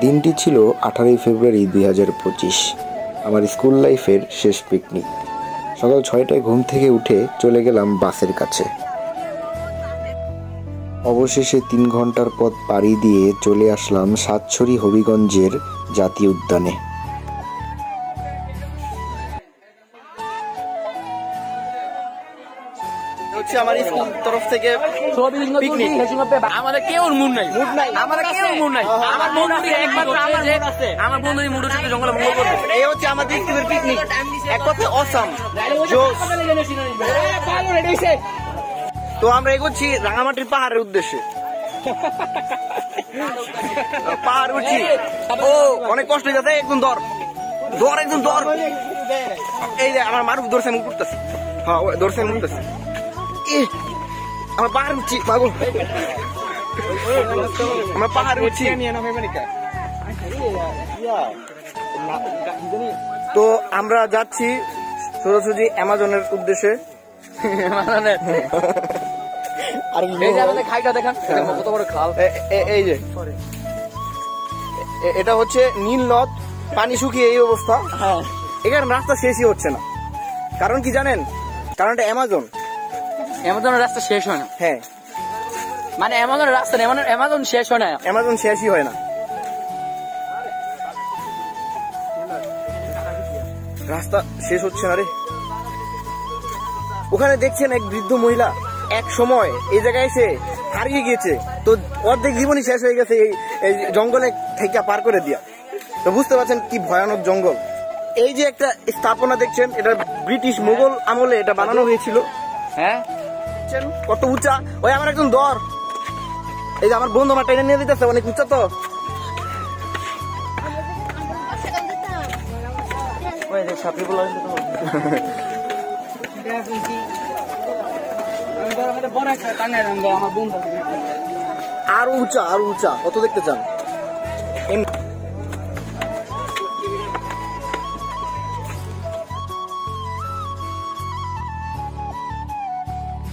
দিনটি ছিল 18 ফেব্রুয়ারি 2025। আমার স্কুল লাইফের শেষ পিকনিক। সকাল 6টায় ঘুম থেকে উঠে চলে গেলাম বাসের কাছে। অবশেষে 3 ঘন্টার পথ পাড়ি দিয়ে চলে আসলাম সাতছড়ি হবিগঞ্জের জাতীয় উদ্যানে। আমার স্কুল তরফ থেকে পিকনিক। আমাদের কেউ মুড নাই, আমার কেউ মুড নাই, আমার মুড আছে একমাত্র আমার বন্ধুই মুড হচ্ছে জঙ্গলে ভ্রমণ করবে। এই হচ্ছে আমাদের স্কুলের পিকনিক, এক কথায় অসাম জোস। তো আমরা এগোচ্ছি রাঙামাটির পাহাড়ের উদ্দেশ্যে। পাহাড় উঠছি, ও অনেক কষ্ট হয়ে যাচ্ছে। একদম দর একদম দর। এই যে আমার মারুফ দর্শন করতেছে, হ্যাঁ দর্শন করতেছে। আমরা পাহাড় উঠছি বাবু, আমরা পাহাড় উঠছি। তো আমরা যাচ্ছি সোজাসুজি অ্যামাজনের উদ্দেশ্যে। আর খাইটা দেখান কত বড় খাল। এই যে এটা হচ্ছে নীল নদ, পানি শুকিয়ে এই অবস্থা। এখানে রাস্তা শেষই হচ্ছে না। কারণ কি জানেন? কারণ এটা অ্যামাজনের রাস্তা শেষ হয় না। হ্যাঁ, মানে অ্যামাজনের রাস্তা অ্যামাজন শেষ হয় না, অ্যামাজন শেষই হয় না। রাস্তা শেষ হচ্ছে না রে। ওখানে দেখছেন এক বৃদ্ধ মহিলা এক সময় এই জায়গায় এসে হারিয়ে গিয়েছে। তো অর্ধেক জীবনই শেষ হয়ে গেছে এই জঙ্গলে থেকে পার করে দিয়া। তো বুঝতে পারছেন কি ভয়ানক জঙ্গল। এই যে একটা স্থাপনা দেখছেন, এটা ব্রিটিশ মোগল আমলে এটা বানানো হয়েছিল। হ্যাঁ, কত উঁচা। ওই আমার একজন দর, এই যে আমার বন্ধু আমার টেনে নিয়ে দিতেছে, অনেক উঁচা। তো আরো উঁচা কত দেখতে চান?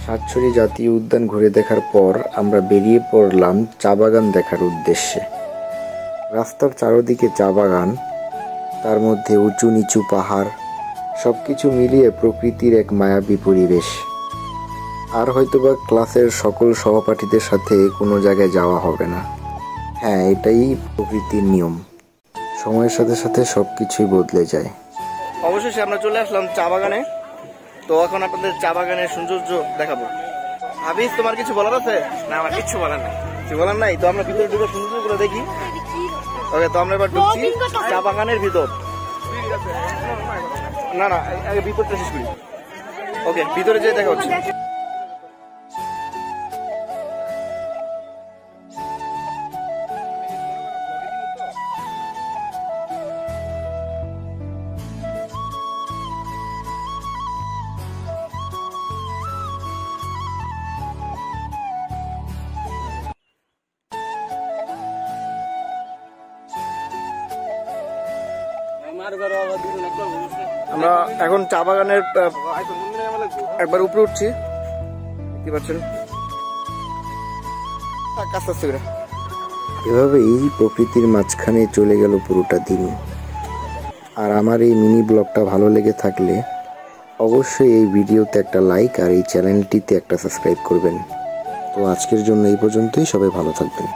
সাতছড়ি জাতীয় উদ্যান ঘুরে দেখার পর আমরা বেরিয়ে পড়লাম চা বাগান দেখার উদ্দেশ্যে। রাস্তার চারদিকে চা বাগান, তার মধ্যে উঁচু নিচু পাহাড়, সবকিছু মিলিয়ে প্রকৃতির এক মায়াবী পরিবেশ। আর হয়তোবা ক্লাসের সকল সহপাঠীদের সাথে কোনো জায়গায় যাওয়া হবে না। হ্যাঁ, এটাই প্রকৃতির নিয়ম, সময়ের সাথে সাথে সবকিছুই বদলে যায়। অবশেষে আমরা চলে আসলাম চা বাগানে। তো এখন আপনাদের চা বাগানের সৌন্দর্য দেখাবো। হাবিজ, তোমার কিছু বলার আছে? না, আমার কিছু বলার নাই। কিছু বলার নাই? তো আমরা ভিতরে ঢুকে সৌন্দর্যগুলো দেখি। ওকে, তো আমরা এবার ঢুকছি চা বাগানের ভিতর। না আগে ভিতরটা শেষ করি। ওকে, ভিতরে যেয়ে দেখা হচ্ছে। আমরা এখন চা বাগানের একবার উপরে উঠছি, দেখতে পাচ্ছেন। এভাবে এই প্রকৃতির মাঝখানে চলে গেল পুরোটা দিন। আর আমার এই মিনি ব্লগটা ভালো লেগে থাকলে অবশ্যই এই ভিডিওতে একটা লাইক আর এই চ্যানেলটিতে একটা সাবস্ক্রাইব করবেন। তো আজকের জন্য এই পর্যন্তই। সবাই ভালো থাকবেন।